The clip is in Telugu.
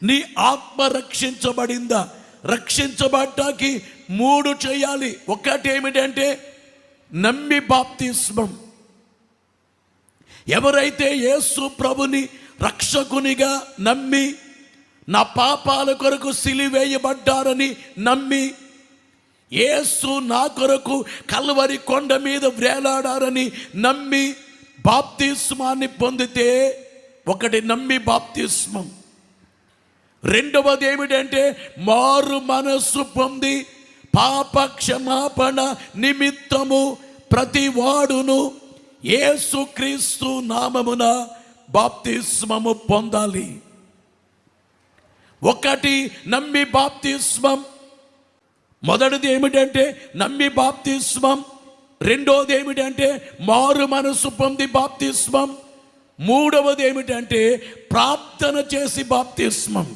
నీ ఆత్మ రక్షించబడిందా? రక్షించబడ్డానికి 3 చేయాలి. ఒకటి ఏమిటంటే నమ్మి బాప్తిస్మం. ఎవరైతే యేసు ప్రభుని రక్షకునిగా నమ్మి, నా పాపాల కొరకు సిలువేయబడ్డారని నమ్మి, యేసు నా కొరకు కల్వరి కొండ మీద వ్రేలాడారని నమ్మి బాప్తిస్మాన్ని పొందితే, ఒకటి నమ్మి బాప్తిస్మం. రెండవది ఏమిటంటే మారు మనస్సు పొంది పాప క్షమాపణ నిమిత్తము ప్రతి వాడును యేసుక్రీస్తు నామమున బాప్తిస్మము పొందాలి. ఒకటి నమ్మి బాప్తిస్మం. మొదటిది ఏమిటంటే నమ్మి బాప్తిస్మం. రెండోది ఏమిటంటే మారు మనసు పొంది బాప్తిస్మం. మూడవది ఏమిటంటే ప్రార్థన చేసి బాప్తిస్మం.